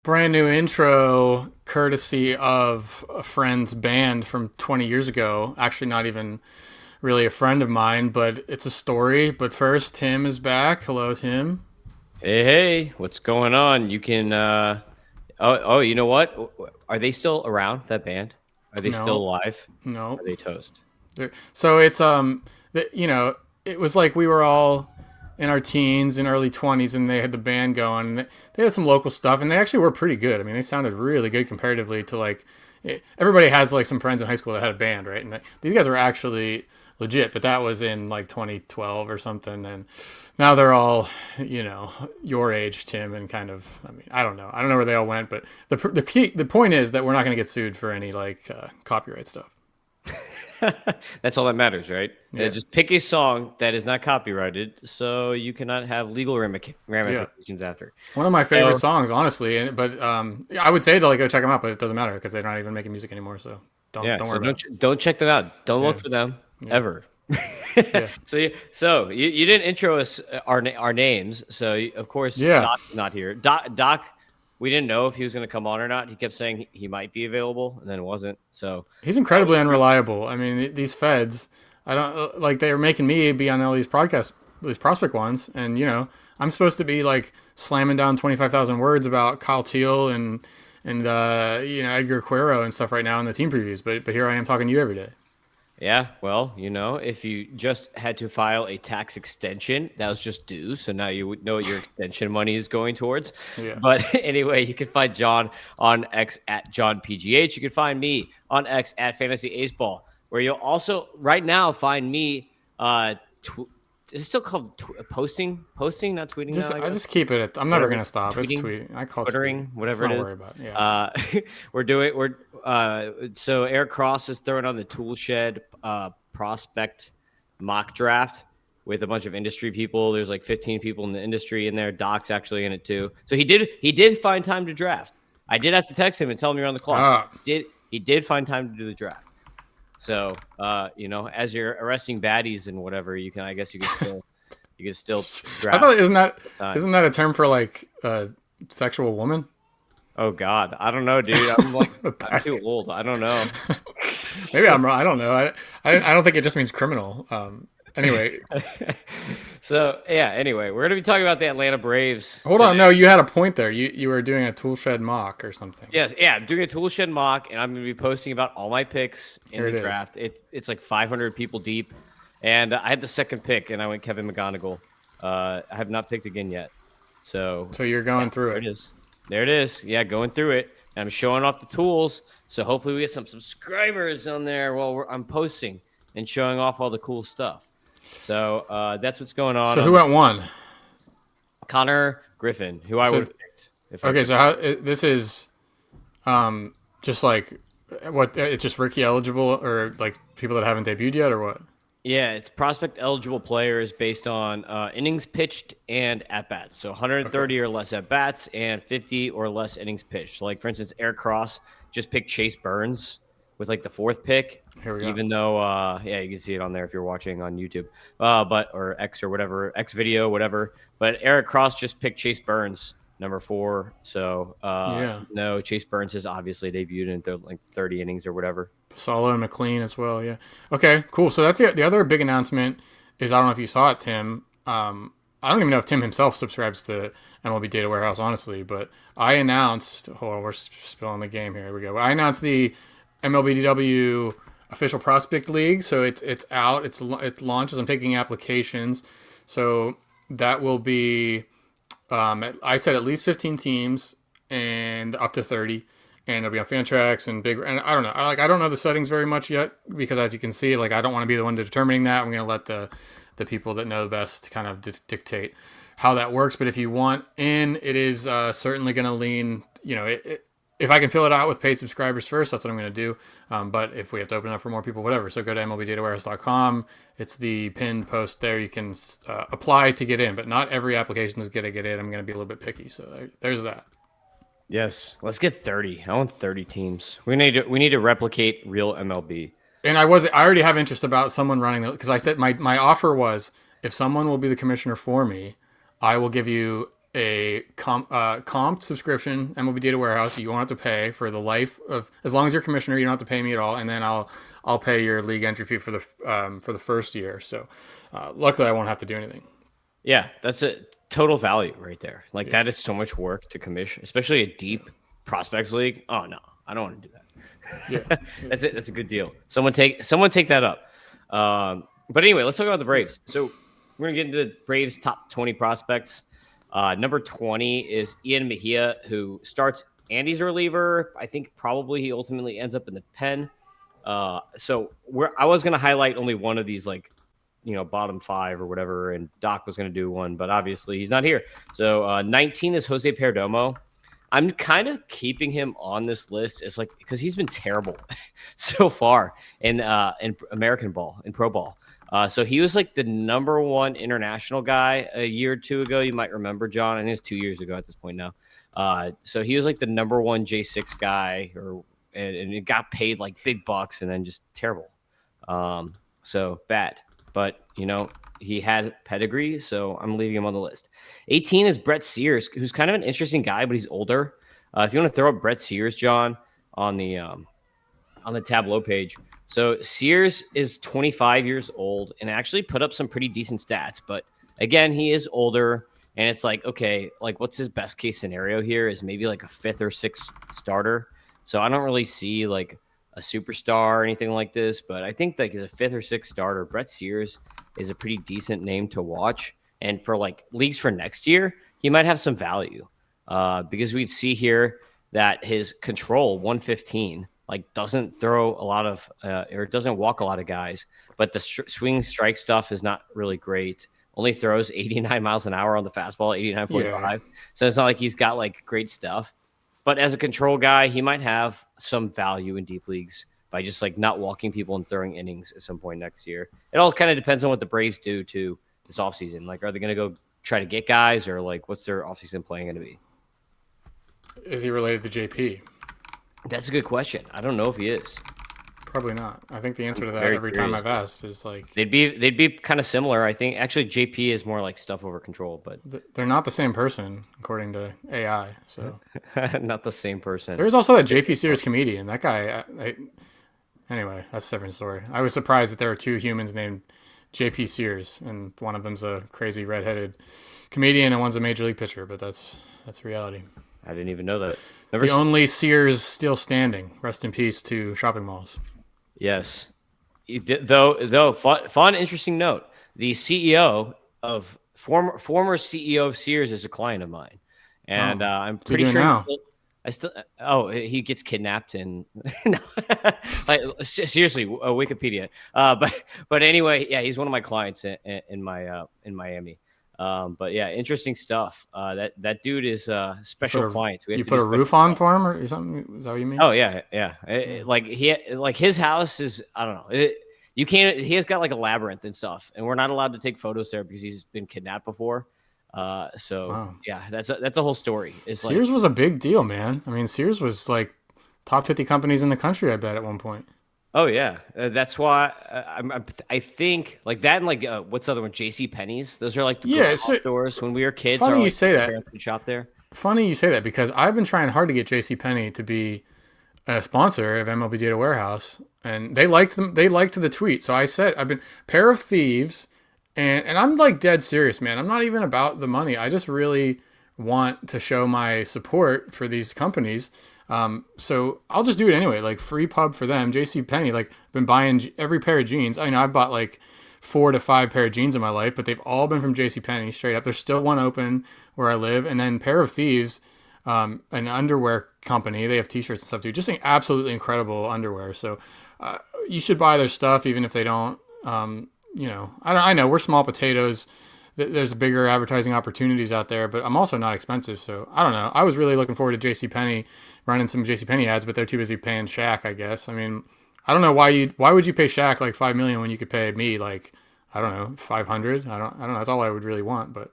Brand new intro, courtesy of a friend's band from 20 years ago. Actually, not even really a friend of mine, but it's a story. But first, Tim is back. Hello, Tim. Hey, what's going on? You can you know what? Are they still around, that band? Are they still No, alive? no. Are they toast? So it's it was like we were all in our teens and early 20s, and they had the band going. And they had some local stuff, and they actually were pretty good. I mean, they sounded really good comparatively to everybody has like some friends in high school that had a band, right? And these guys were actually legit, but that was in like 2012 or something, and now they're all your age, Tim, and kind of, I mean, I don't know where they all went, but the point is that we're not going to get sued for any copyright stuff. That's all that matters, right? Yeah. Just pick a song that is not copyrighted, so you cannot have legal Yeah, ramifications after. one of my favorite So songs, honestly. But I would say to like go check them out, but it doesn't matter because they're not even making music anymore. So yeah, don't so worry about don't check them out. Don't it. look for them Yeah, yeah, ever. yeah, So you didn't intro us our names, so of course yeah. Doc is not here. Doc, we didn't know if he was going to come on or not. He kept saying he might be available, and then it wasn't. So He's that was incredibly unreliable. I mean, these feds, I don't like they were making me be on all these podcasts, these prospect ones, and I'm supposed to be like slamming down 25,000 words about Kyle Teal and Edgar Cuero and stuff right now in the team previews, but here I am talking to you every day. Yeah, well, if you just had to file a tax extension, that was just due. So now you would know what your extension money is going towards. Yeah. But anyway, you can find John on X at JohnPGH. You can find me on X at Fantasy Aceball, where you'll also right now find me. Is it still called posting, not tweeting now, I I guess. just keep it. I'm never Whatever, gonna stop. It's tweeting, tweeting. I call it tweeting. twittering, Let's whatever it not is. worry about it. Yeah. So Eric Cross is throwing on the Tool Shed prospect mock draft with a bunch of industry people. There's like 15 people in the industry in there. Doc's actually in it too. So he did find time to draft. I did have to text him and tell him you're on the clock. Ah. He did find time to do the draft. So as you're arresting baddies and whatever, I guess you can still I draft. thought Time. isn't that a term for like sexual woman? Oh God, I don't know, dude. I'm too old. I don't know. Maybe I'm wrong. I don't know. I don't think it just means criminal. Anyway, So yeah. Anyway, we're gonna be talking about the Atlanta Braves. hold on. No, you had a point there. You were doing a tool shed mock or something. Yes, yeah. I'm doing a tool shed mock, and I'm gonna be posting about all my picks in Here it the is. draft. It's like 500 people deep, and I had the second pick, and I went Kevin McGonigal. I have not picked again yet. So So you're going through there it. it is. There it is. Yeah, going through it. And I'm showing off the tools. So hopefully we get some subscribers on there while I'm posting and showing off all the cool stuff. So that's what's going on. So who went one? Connor Griffin, who I So- would have picked. If I Okay, picked. so this is just like what it's just rookie eligible or like people that haven't debuted yet or what? Yeah, it's prospect eligible players based on innings pitched and at bats. So 130 or less at bats and 50 or less innings pitched. So like for instance, Eric Cross just picked Chase Burns with like the fourth pick. Here we go. Even though, you can see it on there if you're watching on YouTube, or X or whatever, X video, whatever. But Eric Cross just picked Chase Burns, number 4. So Yeah. no, Chase Burns has obviously debuted in like 30 innings or whatever. Solo and McLean as well. Yeah. Okay. Cool. So that's the other big announcement is I don't know if you saw it, Tim. I don't even know if Tim himself subscribes to MLB Data Warehouse, honestly, but I announced. Hold on, we're spilling the game here. Here we go. I announced the MLBDW official prospect league. So it's out. It launches. I'm taking applications. So that will be. I said at least 15 teams and up to 30. And it'll be on Fantrax and big. And I don't know. I don't know the settings very much yet because, as you can see, like I don't want to be the one determining that. I'm going to let the people that know best kind of dictate how that works. But if you want in, it is certainly going to lean. If I can fill it out with paid subscribers first, that's what I'm going to do. But if we have to open it up for more people, whatever. So go to MLBDataWarehouse.com. It's the pinned post there. You can apply to get in, but not every application is going to get in. I'm going to be a little bit picky. So there's that. Yes, let's get 30. I want 30 teams. We need to replicate real MLB. And I already have interest about someone running because I said my offer was if someone will be the commissioner for me, I will give you a comp subscription, MLB Data Warehouse. You won't have to pay for the life of, as long as you're commissioner, you don't have to pay me at all, and then I'll pay your league entry fee for the first year. So luckily, I won't have to do anything. Yeah, that's a total value right there. Like Yeah. that is so much work to commission, especially a deep prospects league. Oh no, I don't want to do that. Yeah. That's it. That's a good deal. Someone take that up. But anyway, let's talk about the Braves. So we're gonna get into the Braves top 20 prospects. Number 20 is Ian Mejia, who starts Andy's reliever. I think probably he ultimately ends up in the pen. So I was gonna highlight only one of these, like, bottom 5 or whatever, and Doc was gonna do one, but obviously he's not here. So 19 is Jose Perdomo. I'm kind of keeping him on this list as, like, because he's been terrible so far in American ball, in pro ball. So he was like the number 1 international guy a year or two ago. You might remember, John. I think it's 2 years ago at this point now. So he was like the number 1 J6 guy, and it got paid like big bucks, and then just terrible. So bad. But he had pedigree, so I'm leaving him on the list. 18 is Brett Sears, who's kind of an interesting guy, but he's older. If you want to throw up Brett Sears, John, on the Tableau page. So Sears is 25 years old and actually put up some pretty decent stats. But again, he is older, and it's like, okay, like, what's his best case scenario here is maybe like a 5th or 6th starter. So I don't really see like a superstar or anything like this, but I think like as a 5th or 6th starter, Brett Sears is a pretty decent name to watch. And for like leagues for next year, he might have some value because we'd see here that his control 115 like doesn't throw a lot of or doesn't walk a lot of guys, but the swing strike stuff is not really great. Only throws 89 miles an hour on the fastball, 89.5. Yeah. So it's not like he's got like great stuff. But as a control guy, he might have some value in deep leagues by just like not walking people and throwing innings at some point next year. It all kind of depends on what the Braves do to this offseason. Like, are they going to go try to get guys, or like what's their offseason plan going to be? Is he related to JP? That's a good question. I don't know if he is. Probably not. I think the answer to that every time I've asked is like they'd be kind of similar. I think actually JP is more like stuff over control, but they're not the same person according to AI. So not the same person. There's also that JP Sears comedian. That guy. Anyway, that's a different story. I was surprised that there are 2 humans named JP Sears, and one of them's a crazy redheaded comedian, and one's a major league pitcher. But that's reality. I didn't even know that. The only Sears still standing. Rest in peace to shopping malls. Yes. Though fun, interesting note. The CEO of former CEO of Sears is a client of mine, and I'm pretty sure now? He gets kidnapped and like, seriously, Wikipedia. But anyway, yeah, he's one of my clients in Miami. But yeah, interesting stuff. That dude is a special client. You put a roof on for him or something? Is that what you mean? Oh yeah. Like his house is, I don't know. You can't. He has got like a labyrinth and stuff, and we're not allowed to take photos there because he's been kidnapped before. Wow. Yeah, that's a whole story. Sears was a big deal, man. I mean, Sears was like top 50 companies in the country, I bet, at one point. Oh yeah, that's why I think like that, and like what's the other one? J.C. Penney's. Those are like the stores when we were kids. Funny you say that. Shop there. Funny you say that because I've been trying hard to get J.C. Penney to be a sponsor of MLB Data Warehouse, and they liked them. They liked the tweet, so I said I've been pair of thieves. And I'm like dead serious, man. I'm not even about the money. I just really want to show my support for these companies. So I'll just do it anyway. Like free pub for them. JCPenney, like been buying every pair of jeans. I know I've bought like 4 to 5 pair of jeans in my life, but they've all been from JCPenney straight up. There's still one open where I live. And then Pair of Thieves, an underwear company. They have t-shirts and stuff too. Just absolutely incredible underwear. So you should buy their stuff even if they don't. I know we're small potatoes. There's bigger advertising opportunities out there, but I'm also not expensive. So I don't know. I was really looking forward to JCPenney running some JCPenney ads, but they're too busy paying Shaq, I guess. I mean, I don't know why would you pay Shaq like $5 million when you could pay me like, I don't know, 500. I don't know. That's all I would really want, but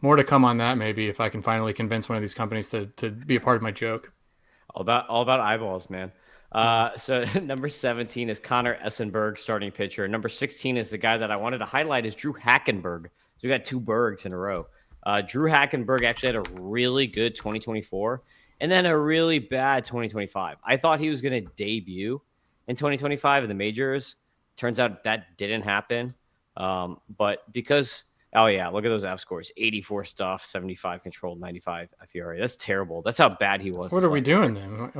more to come on that. Maybe if I can finally convince one of these companies to be a part of my joke. All about eyeballs, man. So number 17 is Connor Essenberg, starting pitcher. Number 16 is the guy that I wanted to highlight is Drew Hackenberg. So we got 2 Bergs in a row. Drew Hackenberg actually had a really good 2024 and then a really bad 2025. I thought he was going to debut in 2025 in the majors. Turns out that didn't happen. But because, oh, yeah, look at those F scores 84 stuff, 75 controlled, 95 FERA. That's terrible. That's how bad he was. What are we doing then?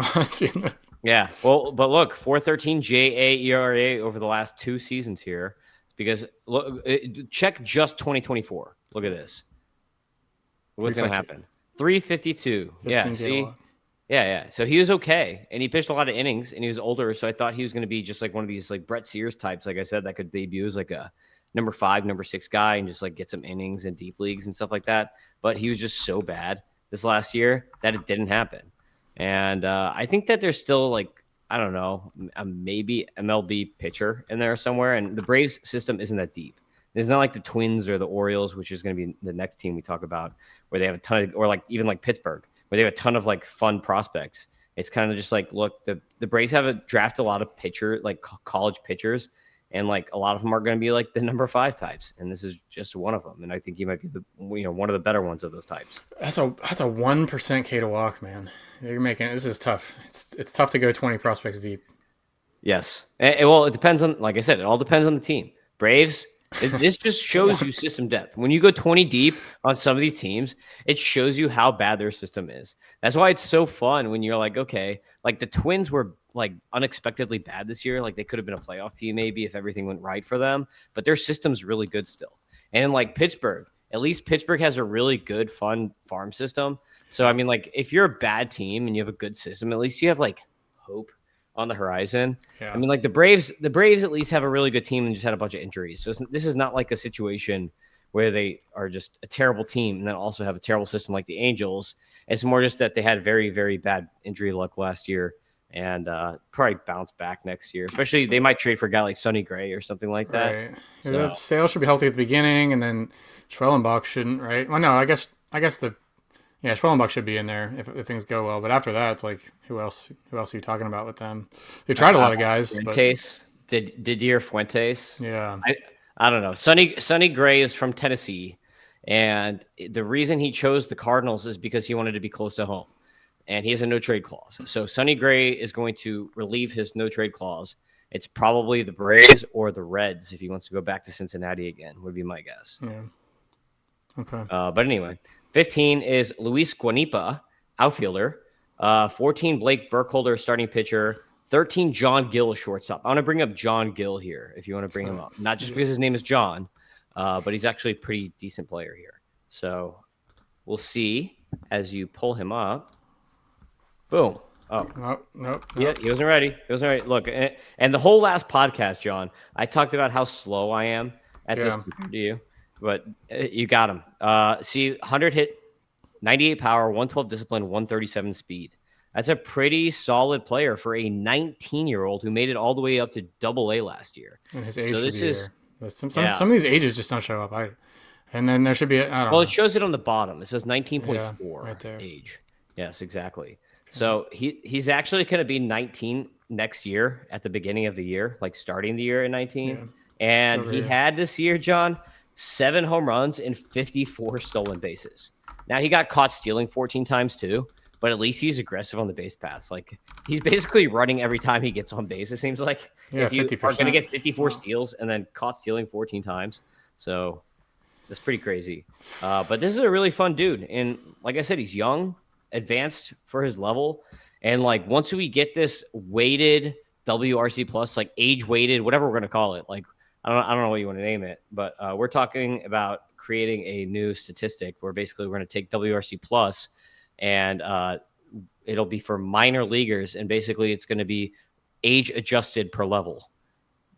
Yeah. Well, but look, 4.13 JAERA over the last 2 seasons here. Because look, check just 2024. Look at this. What's going to happen? 352. Yeah. See? Yeah. So he was okay. And he pitched a lot of innings and he was older. So I thought he was going to be just like one of these like Brett Sears types, like I said, that could debut as like a number 5, number 6 guy and just like get some innings in deep leagues and stuff like that. But he was just so bad this last year that it didn't happen. And I think that there's still like, I don't know, maybe MLB pitcher in there somewhere. And the Braves system isn't that deep. It's not like the Twins or the Orioles, which is going to be the next team we talk about, where they have a ton of, or like even like Pittsburgh, where they have a ton of like fun prospects. It's kind of just like, look, the Braves have a draft a lot of college pitchers, and like a lot of them are going to be like the number 5 types, and this is just one of them. And I think he might be one of the better ones of those types. That's a 1% K to walk, man. You're making this is tough. It's tough to go 20 prospects deep. Yes, well, it depends on, like I said, it all depends on the team. Braves. This just shows you system depth. When you go 20 deep on some of these teams, it shows you how bad their system is. That's why it's so fun when you're like, okay, like the Twins were like unexpectedly bad this year. Like they could have been a playoff team maybe if everything went right for them, but their system's really good still. And like Pittsburgh, at least Pittsburgh has a really good, fun farm system. So, I mean, like if you're a bad team and you have a good system, at least you have like hope on the horizon. Yeah. I mean, like the Braves at least have a really good team and just had a bunch of injuries. So this is not like a situation where they are just a terrible team and then also have a terrible system like the Angels. It's more just that they had very, very bad injury luck last year and probably bounce back next year. Especially they might trade for a guy like Sonny Gray or something like that. Right. So. Sale should be healthy at the beginning, and then Schwellenbach shouldn't, right? Well, no, I guess Schwellenbach should be in there if things go well. But after that, it's like, who else are you talking about with them? They tried a lot of guys. Fuentes, Didier Fuentes. Yeah. I don't know. Sonny Gray is from Tennessee, and the reason he chose the Cardinals is because he wanted to be close to home, and he has a no-trade clause. So Sonny Gray is going to relieve his no-trade clause. It's probably the Braves or the Reds if he wants to go back to Cincinnati again, would be my guess. Yeah. Okay. But anyway. 15 is Luis Guanipa, outfielder. 14, Blake Burkholder, starting pitcher. 13, John Gill, shortstop. I want to bring up John Gill here if you want to bring him up. Not just because his name is John, but he's actually a pretty decent player here. So we'll see as you pull him up. Boom. Oh. Nope. Yeah, he wasn't ready. Look, and the whole last podcast, John, I talked about how slow I am at this compared to you. But you got him. See, 100 hit, 98 power, 112 discipline, 137 speed. That's a pretty solid player for a 19-year-old who made it all the way up to Double-A last year. And his age some of these ages just don't show up. And then there should be, I don't know. Well, it shows it on the bottom. It says 19.4 right there. Age. Yes, exactly. Okay. So he's actually going to be 19 next year at the beginning of the year, like starting the year at 19. Yeah. And he had this year, John, 7 home runs and 54 stolen bases. Now, he got caught stealing 14 times too, but at least he's aggressive on the base paths. Like, he's basically running every time he gets on base, it seems like. Yeah, if you 50%. are going to get 54 steals and then caught stealing 14 times. So that's pretty crazy. But this is a really fun dude. And like I said, he's young, advanced for his level. And like, once we get this weighted WRC plus, like age weighted, whatever we're going to call it, like, I don't know what you want to name it, but we're talking about creating a new statistic where basically we're going to take WRC plus and it'll be for minor leaguers. And basically it's going to be age adjusted per level,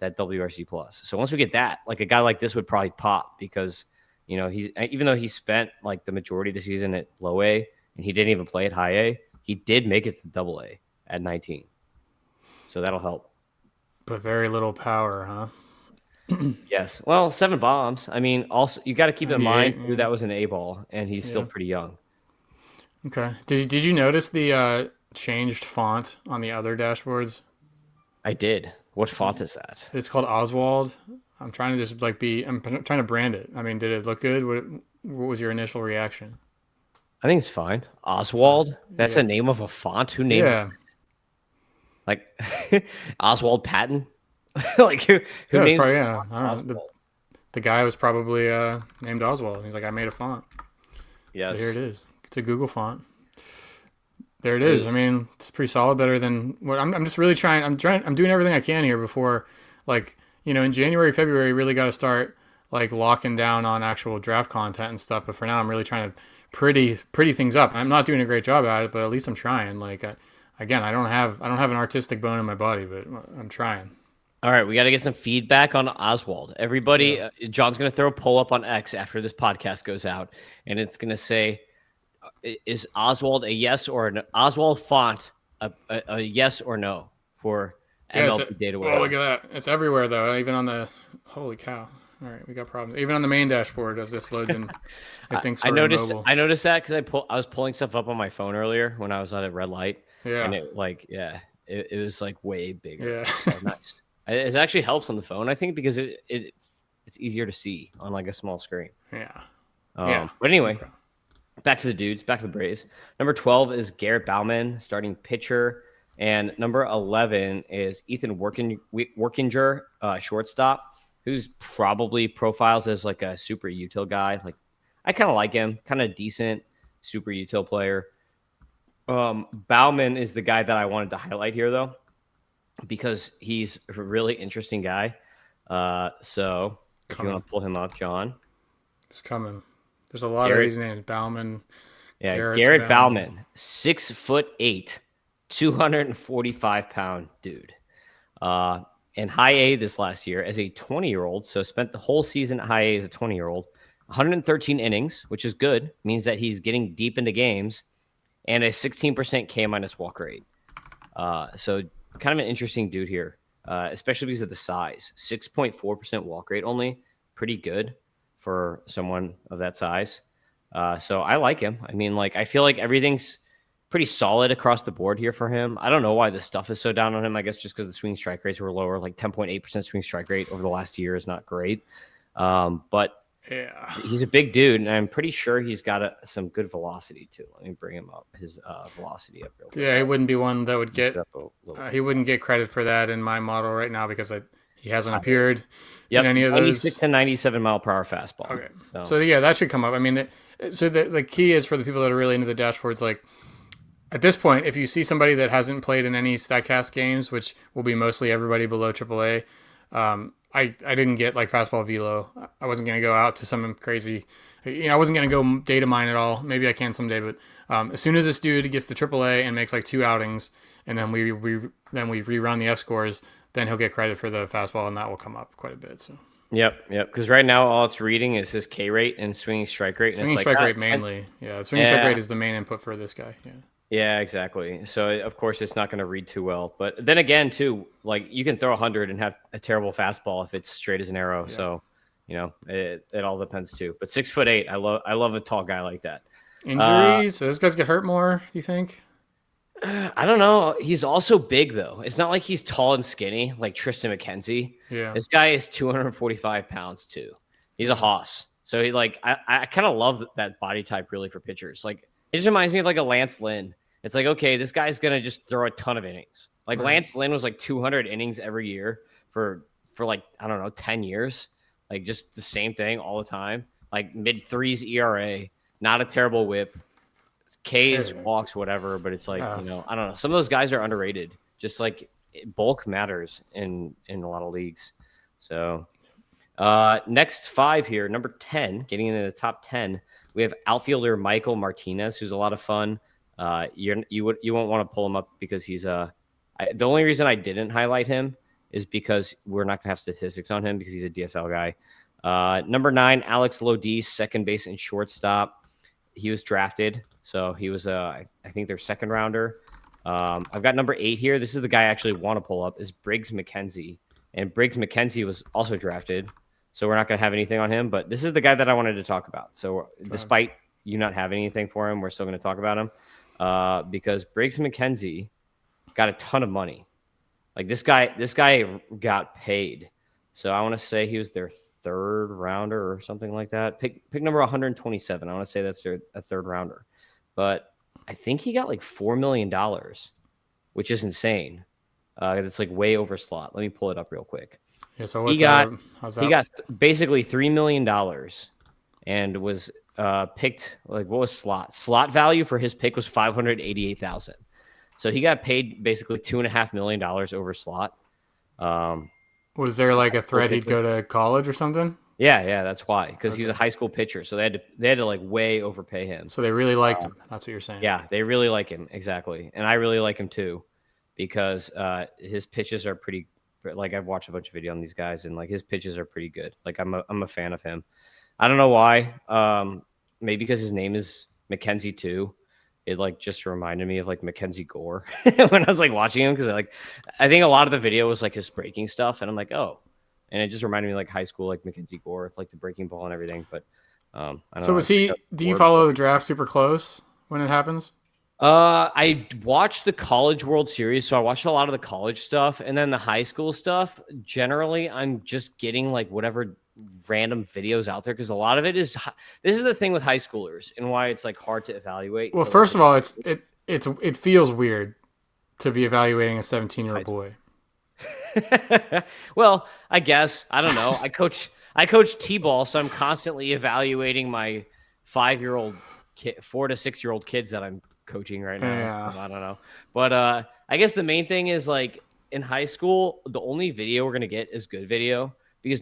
that WRC plus. So once we get that, like a guy like this would probably pop because, you know, even though he spent like the majority of the season at low A and he didn't even play at high A, he did make it to Double-A at 19. So that'll help. But very little power, huh? Yes. Well, 7 bombs. I mean, also you got to keep in mind that was an A ball, and he's still pretty young. Okay. Did you notice the changed font on the other dashboards? I did. What font is that? It's called Oswald. I'm trying to just I'm trying to brand it. I mean, did it look good? What was your initial reaction? I think it's fine. Oswald. That's Yeah. the name of a font. Who named Yeah. like Oswald Patton? Like who Yeah, it's names probably a yeah. font I don't know. Oswald? The guy was probably named Oswald. He's like, I made a font, but here it Yes. is. It's a Google font. There it is. I mean, it's pretty solid. Better than what I'm just really trying. I'm doing everything I can here before, like, in January, February, really got to start like locking down on actual draft content and stuff. But for now, I'm really trying to pretty things up. I'm not doing a great job at it, but at least I'm trying. Like, again, I don't have an artistic bone in my body, but I'm trying. All right, we got to get some feedback on Oswald. Everybody, Yeah. John's going to throw a poll up on X after this podcast goes out, and it's going to say, "Is Oswald a yes or an Oswald font a yes or no for Yeah, MLB Data oh, look Warehouse?" at that. It's everywhere though. Even on the holy cow. All right, we got problems. Even on the main dashboard as this loads in, it thinks I we're noticed. mobile. I noticed that because I was pulling stuff up on my phone earlier when I was at a red light, and Yeah, it was like way bigger. yeah, Oh, nice. It actually helps on the phone, I think, because it's easier to see on like a small screen. yeah, yeah. But anyway, Okay. back to the dudes, back to the Braves. Number 12 is Garrett Bauman, starting pitcher. And number 11 is Ethan Workinger, shortstop, who's probably profiles as like a super util guy. Like, I kind of like him, kind of decent super util player. Bauman is the guy that I wanted to highlight here, though, because he's a really interesting guy. So if you want to pull him up, John. It's coming. There's a lot of Garrett, these names. Bauman, yeah, Garrett Garrett Bauman. Bauman, 6'8", 245-pound dude. In high A this last year as a 20-year-old, so spent the whole season at high A as a 20-year-old, 113 innings, which is good, means that he's getting deep into games, and a 16% K minus walk rate. So kind of an interesting dude here, especially because of the size. 6.4% walk rate only, pretty good for someone of that size. So I like him. I mean, like, I feel like everything's pretty solid across the board here for him. I don't know why the stuff is so down on him. I guess just because the swing strike rates were lower, like 10.8% swing strike rate over the last year is not great. But Yeah, he's a big dude, and I'm pretty sure he's got some good velocity too. Let me bring him up. His velocity up real quick. yeah. He wouldn't be one that would get. Up a little He wouldn't get credit for that in my model right now because he hasn't appeared in any of 96 those. to 97 mile per hour fastball. Okay, So, so yeah, that should come up. I mean, the key is for the people that are really into the dashboards, like. At this point, if you see somebody that hasn't played in any Statcast games, which will be mostly everybody below AAA, I didn't get like fastball velo. I wasn't going to go out to some crazy, I wasn't going to go data mine at all. Maybe I can someday, but as soon as this dude gets to AAA and makes like 2 outings, and then we rerun the F scores, then he'll get credit for the fastball, and that will come up quite a bit. So. Yep. Because right now all it's reading is his K rate and swinging strike rate. Swinging and it's strike like, rate mainly. Yeah, swinging strike rate is the main input for this guy. Yeah. Yeah, exactly. So of course it's not going to read too well. But then again, too, like you can throw 100 and have a terrible fastball if it's straight as an arrow. Yeah. So it all depends too. But 6'8", I love a tall guy like that. Injuries? So those guys get hurt more? Do you think? I don't know. He's also big though. It's not like he's tall and skinny like Tristan McKenzie. Yeah. This guy is 245 pounds too. He's a hoss. So I kind of love that body type really for pitchers. Like it just reminds me of like a Lance Lynn. It's like, okay, this guy's gonna just throw a ton of innings. Like right. Lance Lynn was like 200 innings every year for like, I don't know, 10 years. Like just the same thing all the time. Like mid-3s ERA, not a terrible whip. Ks, walks, whatever, but it's like, I don't know. Some of those guys are underrated. Just like bulk matters in a lot of leagues. So next 5 here, number 10, getting into the top 10, we have outfielder Michael Martinez, who's a lot of fun. You won't want to pull him up because he's the only reason I didn't highlight him is because we're not gonna have statistics on him because he's a DSL guy. Number 9, Alex Lodis, second base and shortstop. He was drafted, so he was I think their second rounder. I've got number 8 here. This is the guy I actually want to pull up is Briggs McKenzie, and Briggs McKenzie was also drafted. So we're not going to have anything on him, but this is the guy that I wanted to talk about. So despite you not having anything for him, we're still going to talk about him because Briggs McKenzie got a ton of money. Like this guy got paid. So I want to say he was their third rounder or something like that. Pick number 127. I want to say that's a third rounder, but I think he got like $4 million, which is insane. It's like way over slot. Let me pull it up real quick. Yeah. So He what's got that? How's he that? got basically $3 million, and was picked like what was slot value for his pick was 588,000. So he got paid basically $2.5 million over slot. Was there like High a school threat he'd pitcher. go to college or something? Yeah, that's why, because he was a Okay. high school pitcher, so they had to like way overpay him. So they really liked him. That's what you're saying. Yeah, they really like him, exactly, and I really like him too, because his pitches are pretty. Like I've watched a bunch of video on these guys, and like his pitches are pretty good. Like I'm a fan of him. I don't know why. Maybe because his name is Mackenzie too. It like just reminded me of like Mackenzie Gore when I was like watching him, because like I think a lot of the video was like his breaking stuff, and I'm like, oh, and it just reminded me like high school, like Mackenzie Gore with like the breaking ball and everything. But I don't So know. was he? Do you Gore- follow the draft super close when it happens? I watched the College World Series, so I watched a lot of the college stuff, and then the high school stuff. Generally, I'm just getting like whatever random videos out there, because a lot of it is. This is the thing with high schoolers and why it's like hard to evaluate. Well, To, like, first of all, it feels weird to be evaluating a 17-year-old boy. well, I guess I don't know. I coach t-ball, so I'm constantly evaluating my 5-year-old kid, 4 to 6-year-old kids that I'm coaching right now. Yeah. I don't know, but I guess the main thing is like in high school, the only video we're gonna get is good video, because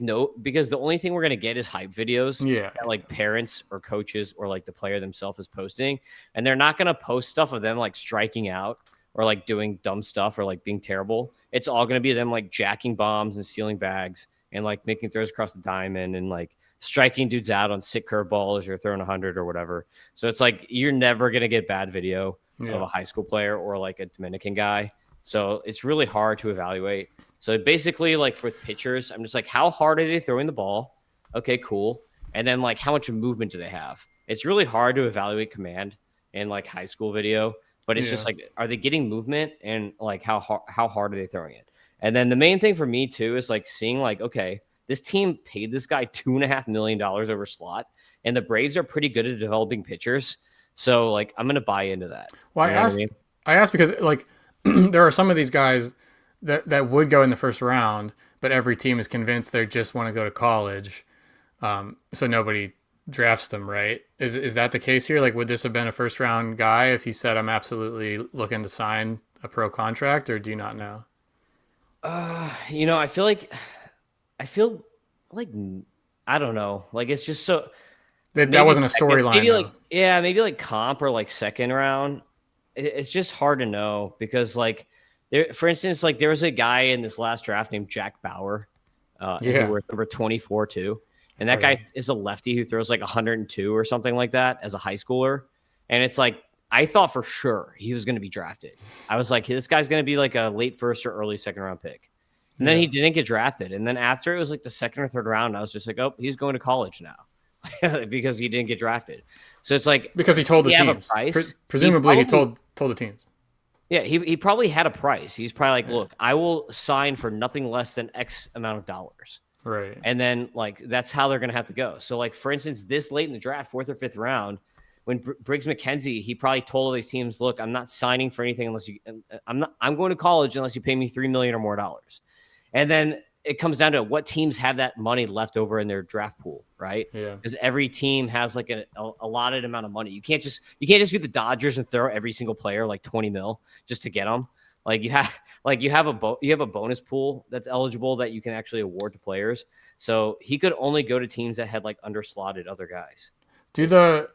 the only thing we're gonna get is hype videos Yeah. that like parents or coaches or like the player themselves is posting, and they're not gonna post stuff of them like striking out or like doing dumb stuff or like being terrible. It's all going to be them like jacking bombs and stealing bags and like making throws across the diamond and like striking dudes out on sick curveballs or throwing 100 or whatever. So it's like you're never going to get bad video of Yeah. a high school player or like a Dominican guy. So it's really hard to evaluate. So basically, like for pitchers, I'm just like, how hard are they throwing the ball? Okay, cool. And then like how much movement do they have? It's really hard to evaluate command in like high school video. But it's just Yeah. like, are they getting movement, and like how hard are they throwing it? And then the main thing for me too is like seeing like, okay, this team paid this guy $2.5 million over slot, and the Braves are pretty good at developing pitchers. So like, I'm gonna buy into that. Well, You know what I mean? I asked because like there are some of these guys that would go in the first round, but every team is convinced they just want to go to college, so nobody drafts them, right? Is that the case here? Like, would this have been a first round guy if he said, "I'm absolutely looking to sign a pro contract," or do you not know? I feel like I don't know. Like it's just so That wasn't a storyline, maybe though. like yeah, maybe like comp or like second round. It's just hard to know, because like there, for instance, like there was a guy in this last draft named Jack Bauer, Yeah. who was number 24 too, and that Right. guy is a lefty who throws like 102 or something like that as a high schooler, and it's like I thought for sure he was going to be drafted. I was like, this guy's going to be like a late first or early second round pick. And then Yeah. he didn't get drafted. And then after it was like the second or third round, I was just like, oh, he's going to college now because he didn't get drafted. So it's like, Because he told the he have a teams. price. Presumably, he told the teams. Yeah, he probably had a price. He's probably like, look, I will sign for nothing less than X amount of dollars. Right. And then like that's how they're going to have to go. So like for instance, this late in the draft, fourth or fifth round, when Briggs McKenzie, he probably told all these teams, look, I'm not signing for anything unless you, I'm going to college unless you pay me $3 million or more dollars. And then it comes down to what teams have that money left over in their draft pool, right? Yeah. Because every team has like a allotted amount of money. You can't just be the Dodgers and throw every single player like 20 mil just to get them. Like you have a bonus pool that's eligible that you can actually award to players. So he could only go to teams that had like underslotted other guys. Do the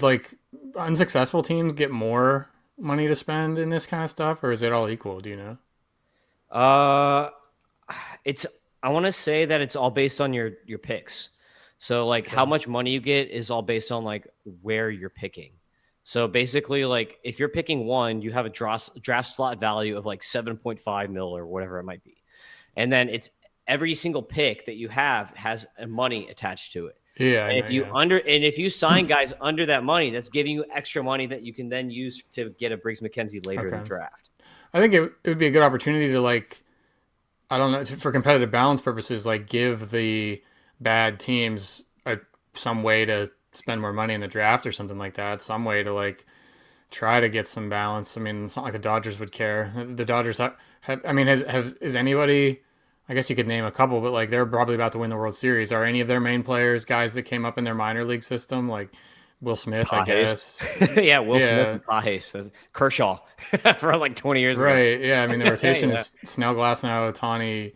like unsuccessful teams get more money to spend in this kind of stuff, or is it all equal? Do you know? I want to say that it's all based on your picks. So like how much money you get is all based on like where you're picking. So basically, like if you're picking one, you have a draft slot value of like 7.5 mil or whatever it might be, and then it's every single pick that you have has a money attached to it. Yeah. And if you sign guys under that money, that's giving you extra money that you can then use to get a Briggs McKenzie later in the draft. I think it would be a good opportunity to like, I don't know, for competitive balance purposes, like give the bad teams some way to spend more money in the draft or something like that. Some way to like try to get some balance. I mean, it's not like the Dodgers would care. The Dodgers have I mean, is anybody? I guess you could name a couple, but like they're probably about to win the World Series. Are any of their main players guys that came up in their minor league system, like Will Smith? I Pages. guess. Yeah, Will Smith Yeah. and Pages. Kershaw for like 20 years ago. Right. Yeah. I mean, the rotation Yeah. is Snell, Glasnow, Otani,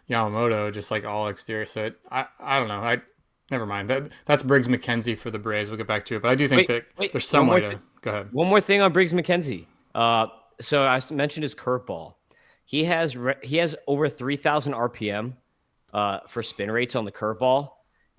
Yamamoto, just like all exterior. So I don't know. Never mind. That's Briggs McKenzie for the Braves. We'll get back to it, but I do think that Wait. there's some way to go ahead. One more thing on Briggs McKenzie. So I mentioned his curveball. He has over 3,000 RPM for spin rates on the curveball,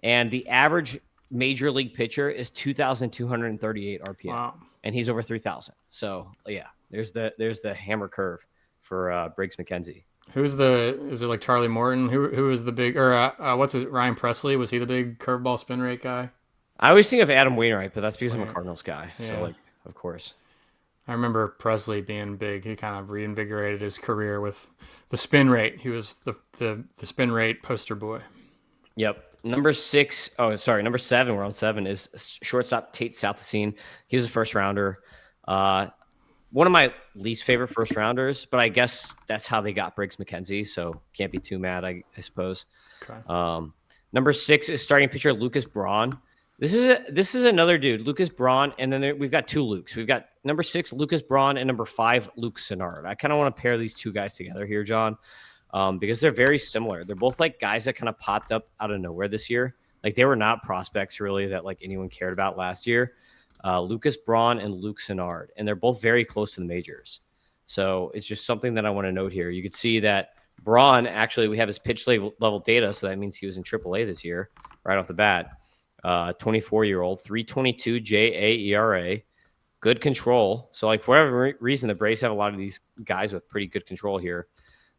and the average major league pitcher is 2,238 RPM, Wow. and he's over 3,000. So yeah, there's the hammer curve for Briggs McKenzie. Is it like Charlie Morton? Who is the big, or what's his, Ryan Presley? Was he the big curveball spin rate guy? I always think of Adam Wainwright, but that's because I'm a Cardinals guy. Yeah. So like, of course. I remember Presley being big. He kind of reinvigorated his career with the spin rate. He was the spin rate poster boy. Yep. Number 6. Oh, sorry. Number 7. We're on 7 is shortstop Tate Southesine. He was a first rounder. One of my least favorite first rounders, but I guess that's how they got Briggs McKenzie. So can't be too mad, I suppose. Okay. Number 6 is starting pitcher Lucas Braun. This is another dude, Lucas Braun, and then we've got two Lukes. We've got number 6 Lucas Braun and number 5 Luke Sennard. I kind of want to pair these two guys together here, John, because they're very similar. They're both like guys that kind of popped up out of nowhere this year. Like they were not prospects really that like anyone cared about last year. Lucas Braun and Luke Sennard, and they're both very close to the majors. So it's just something that I want to note here. You could see that Braun, actually, we have his pitch level data, so that means he was in AAA this year, right off the bat. 24-year-old, 3.22 JAERA, good control. So, like, for whatever reason, the Braves have a lot of these guys with pretty good control here.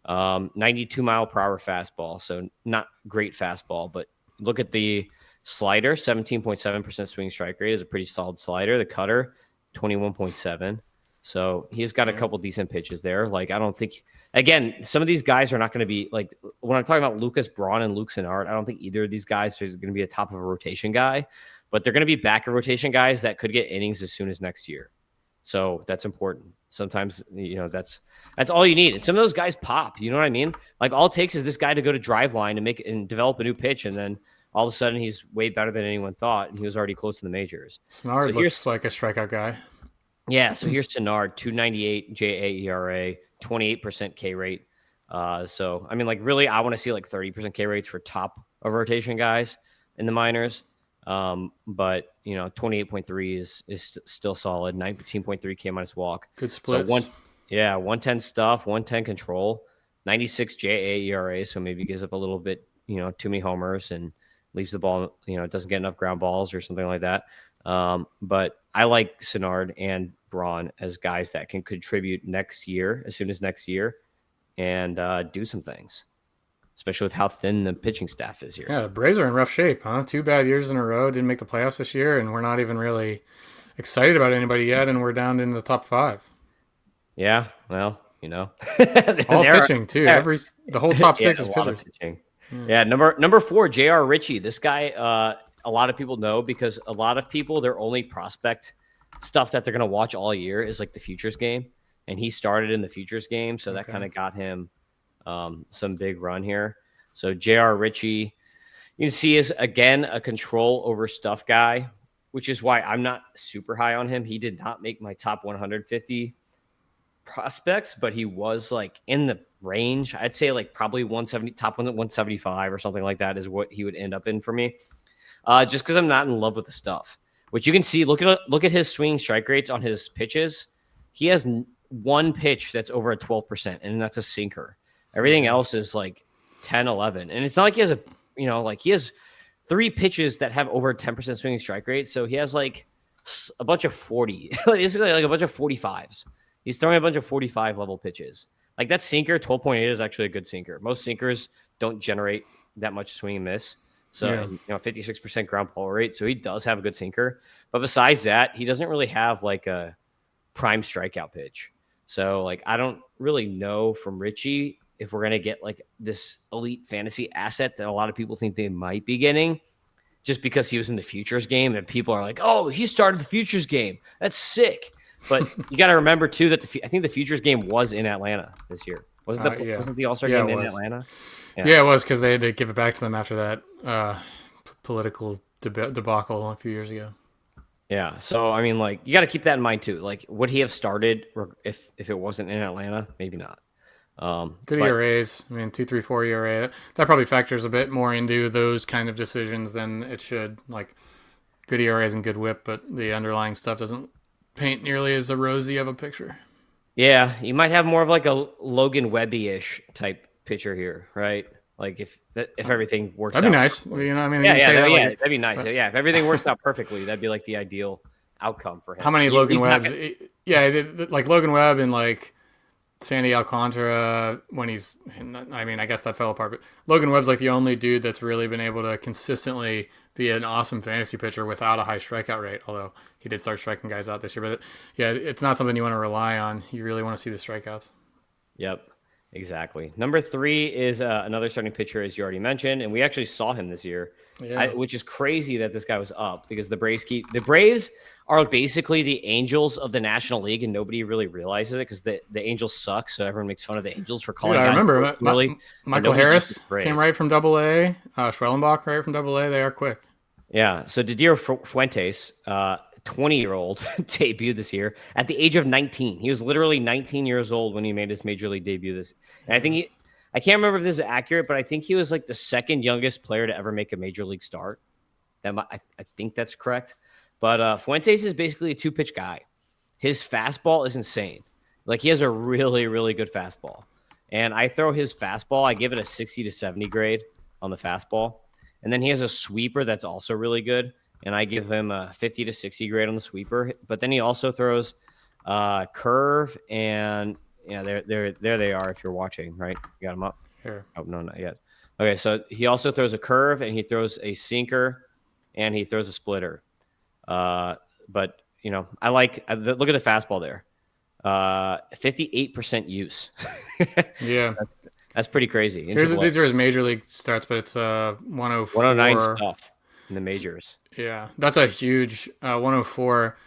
92-mile-per-hour fastball, so not great fastball, but look at the slider, 17.7% swing strike rate is a pretty solid slider. The cutter, 21.7. So he's got a couple decent pitches there. Like, I don't think, again, some of these guys are not going to be like, when I'm talking about Lucas Braun and Luke Sennard, I don't think either of these guys is going to be a top of a rotation guy, but they're going to be back of rotation guys that could get innings as soon as next year. So that's important. Sometimes, that's all you need. And some of those guys pop, you know what I mean? Like all it takes is this guy to go to Driveline and develop a new pitch. And then all of a sudden he's way better than anyone thought. And he was already close to the majors. Sennard looks like a strikeout guy. Yeah, so here's Sennard, 2.98 JAERA, 28% K rate. So, I mean, like, really, I want to see, like, 30% K rates for top of rotation guys in the minors. But, 28.3 is still solid. 19.3 K minus walk. Good splits. So, 110 stuff, 110 control, 96 JAERA, so maybe gives up a little bit, too many homers and leaves the ball, doesn't get enough ground balls or something like that. But I like Sennard and Braun as guys that can contribute next year, as soon as next year, and do some things, especially with how thin the pitching staff is here. Yeah, the Braves are in rough shape, huh? 2 bad years in a row, didn't make the playoffs this year, and we're not even really excited about anybody yet, and we're down in the top 5. Yeah, well, all pitching too. The whole top 6 is pitching. Yeah, number 4, J.R. Ritchie. This guy, a lot of people know because a lot of people, their only prospect stuff that they're going to watch all year is like the futures game. And he started in the futures game. So that kind of got him some big run here. So J.R. Ritchie, you can see is, again, a control over stuff guy, which is why I'm not super high on him. He did not make my top 150 prospects, but he was like in the range. I'd say like probably 170, top 175 or something like that is what he would end up in for me. Just because I'm not in love with the stuff, which you can see. Look at his swinging strike rates on his pitches. He has one pitch that's over a 12%, and that's a sinker. Everything else is like 10, 11. And it's not like he has he has 3 pitches that have over a 10% swinging strike rate. So he has like a bunch of 40, basically like a bunch of 45s. He's throwing a bunch of 45 level pitches. Like that sinker, 12.8 is actually a good sinker. Most sinkers don't generate that much swing and miss. So, 56% ground ball rate. So he does have a good sinker. But besides that, he doesn't really have like a prime strikeout pitch. So, like, I don't really know from Ritchie if we're gonna get like this elite fantasy asset that a lot of people think they might be getting, just because he was in the futures game, and people are like, "Oh, he started the futures game. That's sick." But you got to remember too that I think the futures game was in Atlanta this year. Yeah. Wasn't the All-Star Yeah, game it in was. Atlanta? Yeah, it was because they give it back to them after that political debacle a few years ago. Yeah. So I mean, like, you got to keep that in mind too. Like, would he have started if it wasn't in Atlanta? Maybe not. Good But ERAs. I mean, 2.34 ERA. That probably factors a bit more into those kind of decisions than it should. Like good ERAs and good WHIP, but the underlying stuff doesn't paint nearly as a rosy of a picture. yeah, you might have more of like a Logan Webby-ish type pitcher here, right? Like if everything works That'd be out nice. perfectly. You know, I mean, Yeah, you say that yeah, like, that'd be nice. but Yeah, if everything works out perfectly, that'd be like the ideal outcome for how him. many Logan He's not Webbs? gonna, Yeah, like Logan Webb and like Sandy Alcantara when he's. I mean, I guess that fell apart, but Logan Webb's like the only dude that's really been able to consistently be an awesome fantasy pitcher without a high strikeout rate. Although he did start striking guys out this year, but yeah, it's not something you want to rely on. You really want to see the strikeouts. Yep, exactly. Number 3 is another starting pitcher, as you already mentioned, and we actually saw him this year, Yeah. which is crazy that this guy was up because the Braves are basically the Angels of the National League, and nobody really realizes it because the Angels suck, so everyone makes fun of the Angels for Dude, calling I guys remember really. Michael Harris came right from Double A. Schwellenbach right from Double A. They are quick. Yeah. So Didier Fuentes, 20-year-old, debuted this year at the age of 19. He was literally 19 years old when he made his major league debut. And I can't remember if this is accurate, but I think he was like the second youngest player to ever make a major league start. I think that's correct. But Fuentes is basically a 2-pitch guy. His fastball is insane. Like, he has a really, really good fastball. And I throw his fastball, I give it a 60 to 70 grade on the fastball. And then he has a sweeper that's also really good. And I give him a 50 to 60 grade on the sweeper. But then he also throws curve and there they are if you're watching, right? You got them up? Here. Oh, no, not yet. Okay, so he also throws a curve and he throws a sinker and he throws a splitter. But I like look at the fastball there. 58% use. Yeah. That's pretty crazy. These are his major league starts, but it's 104. 109 stuff in the majors. Yeah, that's a huge 104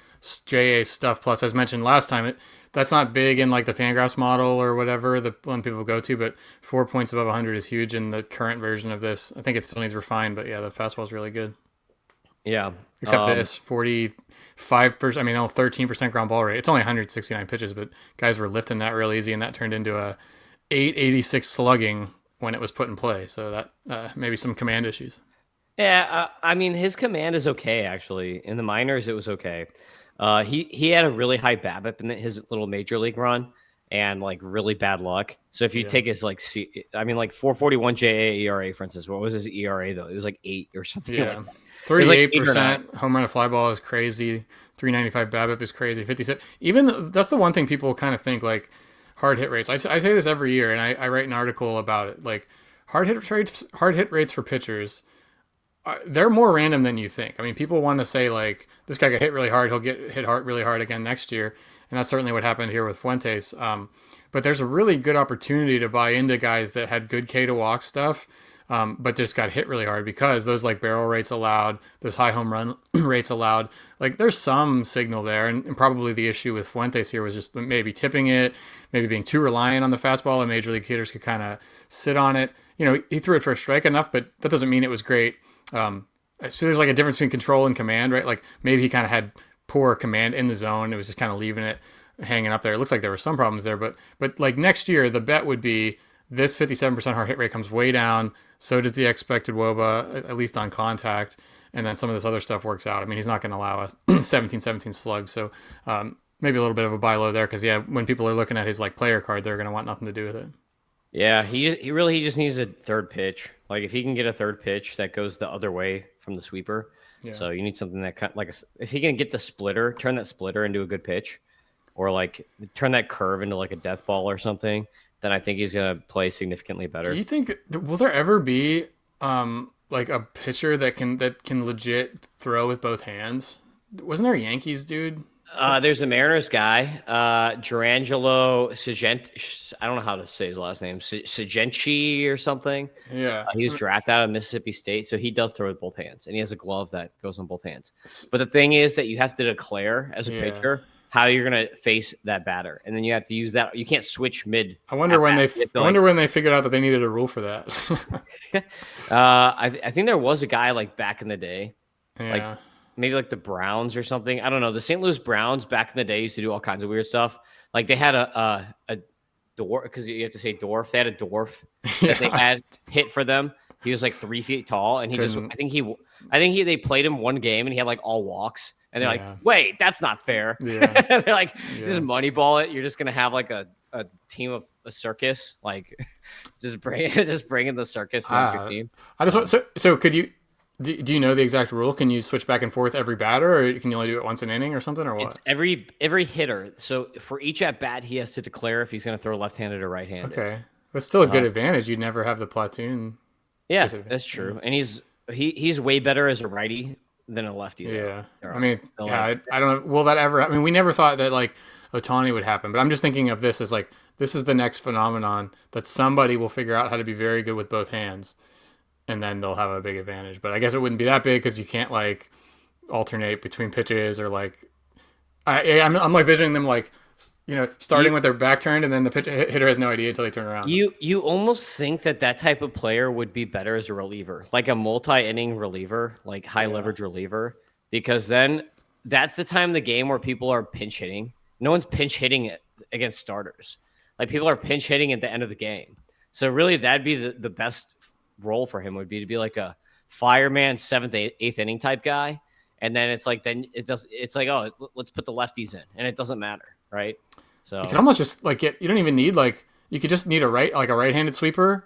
JA stuff. Plus, as mentioned last time, that's not big in like the Fangraphs model or whatever the one people go to, but 4 points above 100 is huge in the current version of this. I think it still needs refined, but yeah, the fastball is really good. Yeah, except this 45%. I mean, 13% ground ball rate. It's only 169 pitches, but guys were lifting that real easy, and that turned into a 886 slugging when it was put in play. So that maybe some command issues. Yeah, I mean, his command is okay, actually. In the minors, it was okay. He had a really high BABIP in his little major league run and like really bad luck. So if you take his like 441 JA ERA, for instance, what was his ERA though? It was like 8 or something. Yeah. Like that. 38% home run to fly ball is crazy. 395 BABIP is crazy. 57. Even that's the one thing people kind of think like hard hit rates. I say this every year, and I write an article about it. Like hard hit rates for pitchers. They're more random than you think. I mean, people want to say like this guy got hit really hard, he'll get hit hard really hard again next year, and that's certainly what happened here with Fuentes. But there's a really good opportunity to buy into guys that had good K to walk stuff, but just got hit really hard because those like barrel rates allowed, those high home run rates allowed. Like there's some signal there, and probably the issue with Fuentes here was just maybe tipping it, maybe being too reliant on the fastball, and major league hitters could kind of sit on it. He threw it for a strike enough, but that doesn't mean it was great. So there's like a difference between control and command, right? Like maybe he kind of had poor command in the zone. It was just kind of leaving it hanging up there. It looks like there were some problems there, but like next year, the bet would be this 57% hard hit rate comes way down. So does the expected WOBA, at least on contact. And then some of this other stuff works out. I mean, he's not going to allow a 17-17 slug. So maybe a little bit of a buy low there. Cause when people are looking at his like player card, they're going to want nothing to do with it. Yeah, he really just needs a third pitch. Like if he can get a third pitch that goes the other way from the sweeper, so you need something that kind of, like if he can get the splitter, turn that splitter into a good pitch, or like turn that curve into like a death ball or something, then I think he's gonna play significantly better. Do you think will there ever be like a pitcher that can legit throw with both hands? Wasn't there a Yankees dude? There's a Mariners guy, Durangelo Sagent. I don't know how to say his last name, Sagenti or something. Yeah. He was drafted out of Mississippi State, so he does throw with both hands, and he has a glove that goes on both hands. But the thing is that you have to declare as a Yeah. pitcher how you're going to face that batter, and then you have to use that. You can't switch mid. I wonder when at they. bat. You I have to, wonder when they figured out that they needed a rule for that. I think there was a guy like back in the day, like Yeah. maybe like the Browns or something. I don't know. The St. Louis Browns back in the day used to do all kinds of weird stuff. Like they had a dwarf, because you have to say dwarf. They had a dwarf that they had hit for them. He was like 3 feet tall, and he just Couldn't- I think they played him one game, and he had like all walks. And they're Yeah. like, wait, that's not fair. Yeah. They're like, Yeah. just moneyball it. You're just gonna have like a team of a circus, like just bring in the circus into your team. I just want, so could you do you know the exact rule? Can you switch back and forth every batter, or can you only do it once an inning or something, or what? It's every hitter. So for each at bat, he has to declare if he's going to throw left-handed or right-handed. Okay, but still a good advantage. You'd never have the platoon. Yeah, that's true. And he's way better as a righty than a lefty. Yeah, Though. I mean, yeah, I don't know. Will that ever? I mean, we never thought that like Ohtani would happen, but I'm just thinking of this as like this is the next phenomenon that somebody will figure out how to be very good with both hands, and then they'll have a big advantage. But I guess it wouldn't be that big because you can't like alternate between pitches or like I'm like visioning them like starting with their back turned and then the hitter has no idea until they turn around. You almost think that type of player would be better as a reliever, like a multi-inning reliever, like high leverage reliever, because then that's the time of the game where people are pinch hitting. No one's pinch hitting it against starters. Like people are pinch hitting at the end of the game. So really that'd be the best role for him would be to be like a fireman 7th, 8th inning type guy. And then it's like, it's like, oh, let's put the lefties in and it doesn't matter. Right. So you can almost just like you don't even need you could just need a right-handed sweeper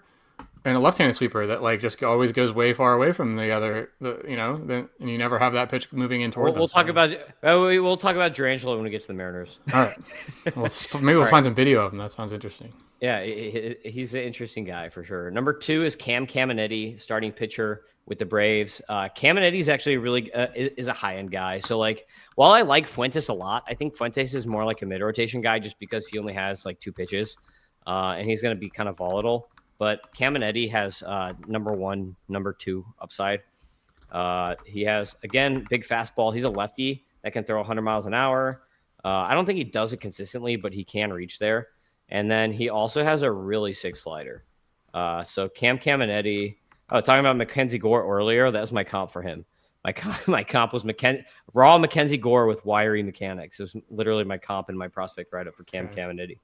and a left-handed sweeper that like just always goes way far away from the other, and you never have that pitch moving in toward them. We'll talk about Durangelo when we get to the Mariners. All right. Well, maybe we'll find some video of him. That sounds interesting. Yeah, he's an interesting guy for sure. Number 2 is Cam Caminetti, starting pitcher with the Braves. Caminetti is actually really is a high-end guy. So like, while I like Fuentes a lot, I think Fuentes is more like a mid-rotation guy just because he only has like 2 pitches, and he's going to be kind of volatile. But Caminetti has number 1, number 2 upside. He has, again, big fastball. He's a lefty that can throw 100 miles an hour. I don't think he does it consistently, but he can reach there. And then he also has a really sick slider. So Cam Caminetti. Oh, talking about Mackenzie Gore earlier. That was my comp for him. My comp was raw Mackenzie Gore with wiry mechanics. It was literally my comp and my prospect write-up for Cam Caminetti.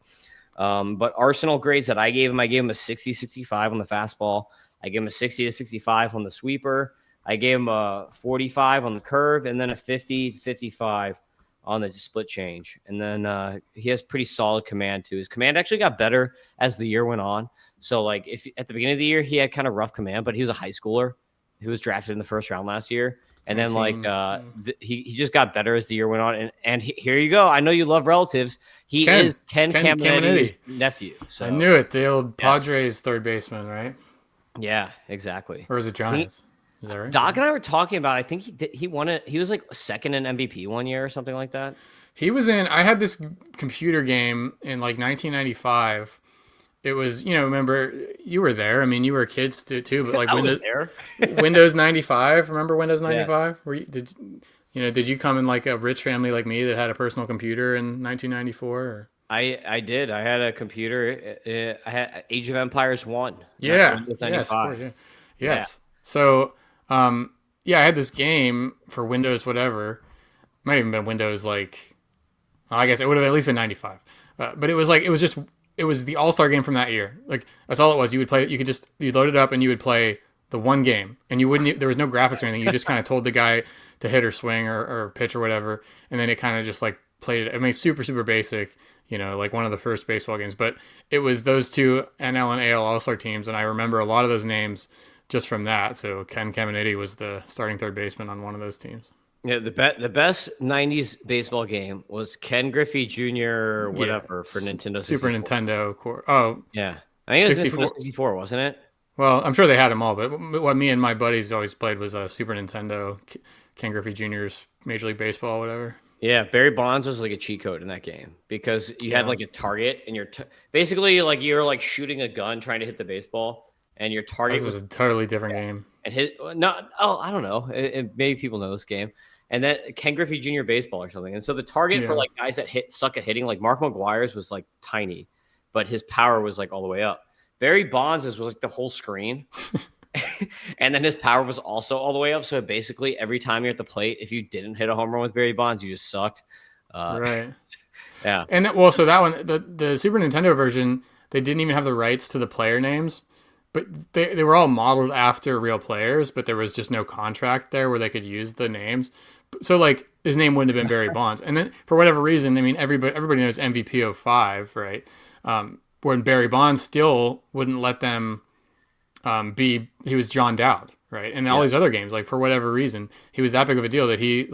But Arsenal grades that I gave him a 60-65 on the fastball. I gave him a 60-65 on the sweeper. I gave him a 45 on the curve, and then a 50-55 on the split change. And then he has pretty solid command too. His command actually got better as the year went on. So like if at the beginning of the year he had kind of rough command, but he was a high schooler who was drafted in the first round last year. And then he just got better as the year went on. And here you go. I know you love relatives. He is Ken Caminetti's nephew. So I knew it. The old Padres third baseman, right? Yeah, exactly. Or is it Giants? Is that right? Doc and I were talking about, I think he won it. He was like second in MVP one year or something like that. I had this computer game in like 1995. It was, remember you were there. I mean, you were kids too, but like Windows 95. Remember Windows 95? Yeah. Did you come in like a rich family like me that had a personal computer in 1994? Or? I did. I had a computer. I had Age of Empires 1. Yeah. Yes. Of course, yeah. Yes. Yeah. So, I had this game for Windows whatever. Might even been Windows I guess it would have at least been 95. But it was it was the All-Star game from that year. Like that's all it was. You would play. You'd load it up and you would play the one game, and you wouldn't. There was no graphics or anything. You just kind of told the guy to hit or swing or pitch or whatever, and then it kind of just like played it. I mean, super super basic. Like one of the first baseball games. But it was those two NL and AL All-Star teams, and I remember a lot of those names just from that. So Ken Caminiti was the starting third baseman on one of those teams. Yeah, the best '90s baseball game was Ken Griffey Jr. whatever for Nintendo 64. Super Nintendo. Oh, yeah, I think it was 64. 64, wasn't it? Well, I'm sure they had them all, but what me and my buddies always played was Super Nintendo, Ken Griffey Jr.'s Major League Baseball, whatever. Yeah, Barry Bonds was like a cheat code in that game because you had Yeah, like a target and basically like you're like shooting a gun trying to hit the baseball and your this target is was a totally different game. and hit not oh I don't know maybe people know this game and then Ken Griffey Jr. baseball or something and so the target for Yeah, like guys that suck at hitting like Mark McGuire's was like tiny, but his power was like all the way up. Barry Bonds was like the whole screen. And then his power was also all the way up. So basically, every time you're at the plate, if you didn't hit a home run with Barry Bonds, you just sucked. Uh, right. yeah, And well, so that one, the Super Nintendo version, they didn't even have the rights to the player names, but they were all modeled after real players, but there was just no contract there where they could use the names. So like his name wouldn't have been Barry Bonds, and then for whatever reason, I mean everybody knows MVP 05, right? When Barry Bonds still wouldn't let them he was John Dowd, right? And all yeah, these other games, like for whatever reason, he was that big of a deal that he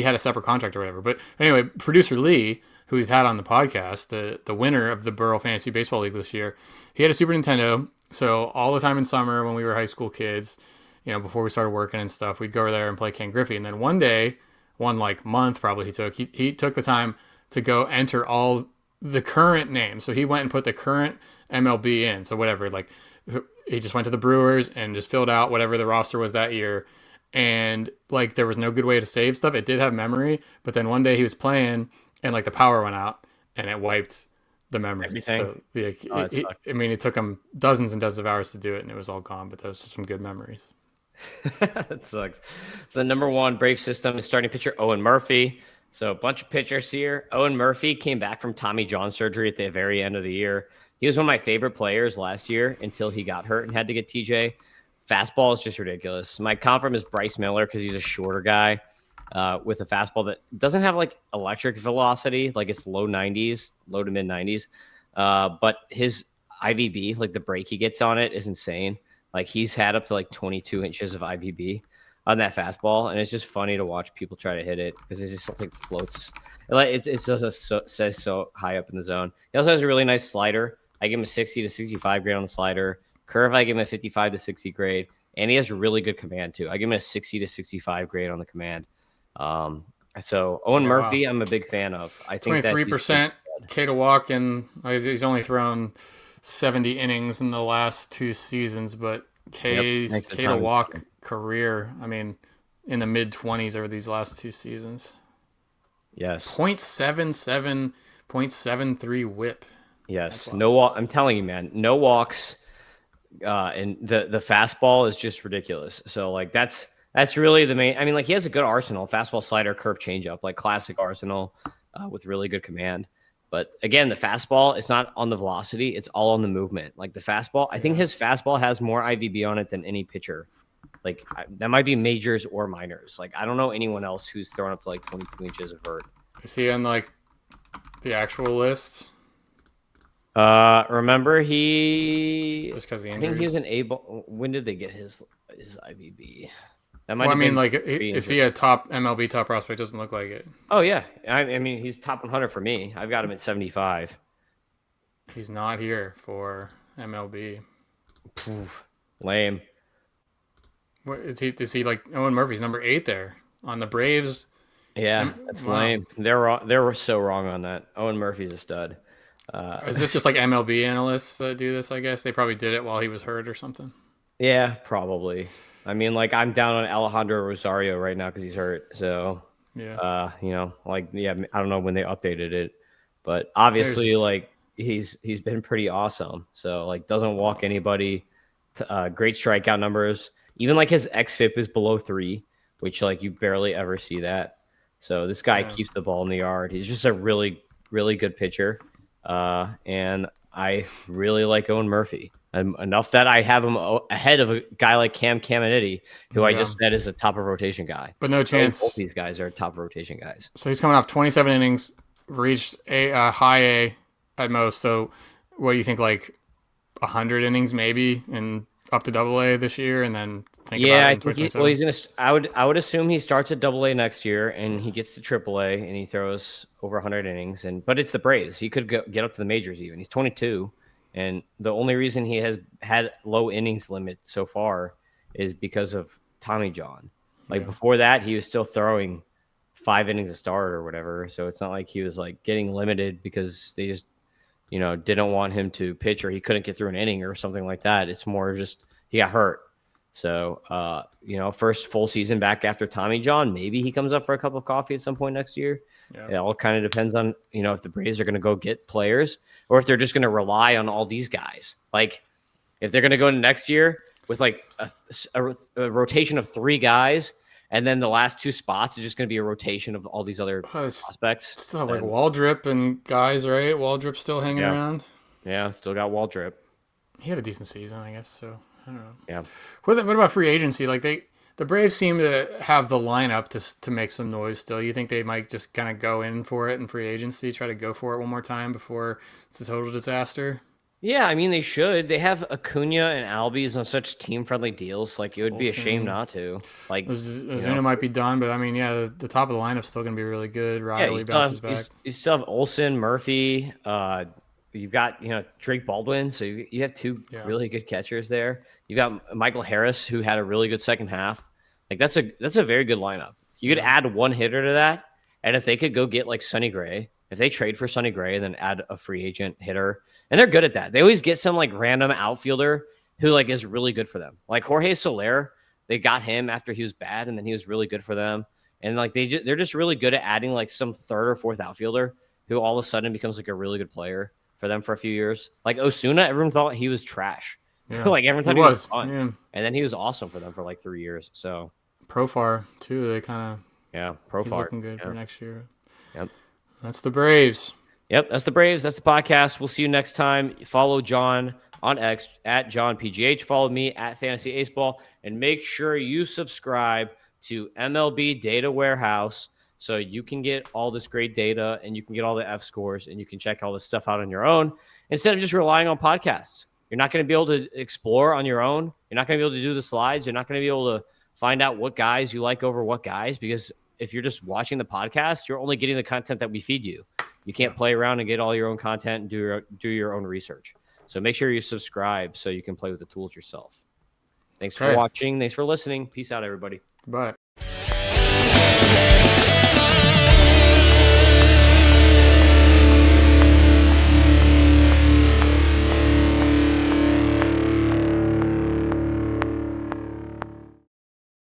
had a separate contract or whatever. But anyway, producer Lee, who we've had on the podcast, the winner of the Burrow Fantasy Baseball League this year, he had a Super Nintendo. So all the time in summer when we were high school kids, before we started working and stuff, we'd go over there and play Ken Griffey. And then one day, one like month probably he took the time to go enter all the current names. So he went and put the current MLB in. So whatever, like he just went to the Brewers and just filled out whatever the roster was that year. And like there was no good way to save stuff. It did have memory, but then one day he was playing and like the power went out and it wiped the memory. everything. So yeah, Oh, it sucked. I mean, it took him dozens and dozens of hours to do it, and it was all gone. But those are some good memories. That sucks. So number one, Brave system is starting pitcher Owen Murphy. So a bunch of pitchers here. Owen Murphy came back from Tommy John surgery at the very end of the year. He was one of my favorite players last year until he got hurt and had to get TJ. Fastball is just ridiculous. My comp from is Bryce Miller because he's a shorter guy with a fastball that doesn't have like electric velocity, like it's low 90s, low to mid 90s. But his IVB, like the break he gets on it, is insane. Like he's had up to like 22 inches of IVB on that fastball, and it's just funny to watch people try to hit it because it just like floats. Like it just says so high up in the zone. He also has a really nice slider. I give him a 60 to 65 grade on the slider. Curve, I give him a 55 to 60 grade, and he has really good command too. I give him a 60 to 65 grade on the command. So Owen Murphy, Wow. I'm a big fan of. I think that 23% K to walk, and he's only thrown 70 innings in the last 2 seasons, but K's K to walk career, I mean, in the mid 20s over these last 2 seasons. Yes. 0.77, 0.73 whip. Yes. No walk. I'm telling you, man, no walks. And the fastball is just ridiculous. So like that's really the main. I mean, like he has a good arsenal: fastball, slider, curve, changeup, like classic arsenal with really good command. But again, the fastball, it's not on the velocity; it's all on the movement. Like the fastball, I think his fastball has more IVB on it than any pitcher. Like that might be majors or minors. Like I don't know anyone else who's thrown up to like 22 inches of vert. Is he on like the actual list? Remember he? Just because the I injuries? think he was an able. When did they get his IVB? That might. Well, I have mean, been like, is he a top MLB top prospect? Doesn't look like it. Oh yeah, I mean he's top 100 for me. I've got him at 75. He's not here for MLB. Lame. What is he? Is he like Owen Murphy's number 8 there on the Braves? Yeah, that's Wow. lame. They're wrong. They were so wrong on that. Owen Murphy's a stud. Is this just like MLB analysts that do this? I guess they probably did it while he was hurt or something. Yeah, probably. I mean, like I'm down on Alejandro Rosario right now because he's hurt. So, Yeah. like yeah, I don't know when they updated it, but obviously, like he's been pretty awesome. So like doesn't walk anybody. Great strikeout numbers. Even like his xFIP is below 3, which like you barely ever see that. So this guy keeps the ball in the yard. He's just a really, really good pitcher. And I really like Owen Murphy. Enough that I have him ahead of a guy like Cam Caminiti, who I just said is a top of rotation guy. But no chance. Both these guys are top rotation guys. So he's coming off 27 innings, reached a high A at most. So what do you think, like 100 innings maybe, and up to Double A this year, and then think about it in 2027? He's gonna. I would assume he starts at Double A next year, and he gets to Triple A, and he throws over 100 innings. But it's the Braves. He could get up to the majors even. He's 22, and the only reason he has had low innings limit so far is because of Tommy John. Like before that, he was still throwing 5 innings a start or whatever. So it's not like he was like getting limited because they just, didn't want him to pitch or he couldn't get through an inning or something like that. It's more just he got hurt. So, first full season back after Tommy John, maybe he comes up for a cup of coffee at some point next year. Yeah. It all kind of depends on, if the Braves are going to go get players or if they're just going to rely on all these guys. Like if they're going to go into next year with like a rotation of 3 guys, and then the last 2 spots is just going to be a rotation of all these other prospects. Still have like Waldrip and guys, right? Waldrip's still hanging around. Yeah, still got Waldrip. He had a decent season, I guess. So I don't know. Yeah. What about free agency? Like the Braves seem to have the lineup to make some noise still. You think they might just kind of go in for it in free agency, try to go for it one more time before it's a total disaster? Yeah, I mean, they should. They have Acuna and Albies on such team-friendly deals. Like, it would be a shame not to. Like, Ozuna might be done, but I mean, yeah, the top of the lineup's still going to be really good. Riley bounces back. You still have Olsen, Murphy. You've got, Drake Baldwin. So you have 2 really good catchers there. You've got Michael Harris, who had a really good second half. Like, that's a very good lineup. You could add 1 hitter to that, and if they could go get, like, Sonny Gray, if they trade for Sonny Gray and then add a free agent hitter, and they're good at that. They always get some like random outfielder who like is really good for them. Like Jorge Soler, they got him after he was bad, and then he was really good for them. And like they're just really good at adding like some 3rd or 4th outfielder who all of a sudden becomes like a really good player for them for a few years. Like Osuna, everyone thought he was trash. Yeah, like everyone thought he was fun. Yeah. And then he was awesome for them for like 3 years. So Profar too. They kind of Profar he's looking good for next year. Yep, that's the Braves. Yep, that's the Braves. That's the podcast. We'll see you next time. Follow John on X at JohnPGH. Follow me at Fantasy Aceball. And make sure you subscribe to MLB Data Warehouse so you can get all this great data and you can get all the F scores and you can check all this stuff out on your own instead of just relying on podcasts. You're not going to be able to explore on your own. You're not going to be able to do the slides. You're not going to be able to find out what guys you like over what guys, because if you're just watching the podcast, you're only getting the content that we feed you. You can't play around and get all your own content and do your own research. So make sure you subscribe so you can play with the tools yourself. Thanks for watching. Thanks for listening. Peace out, everybody. Bye.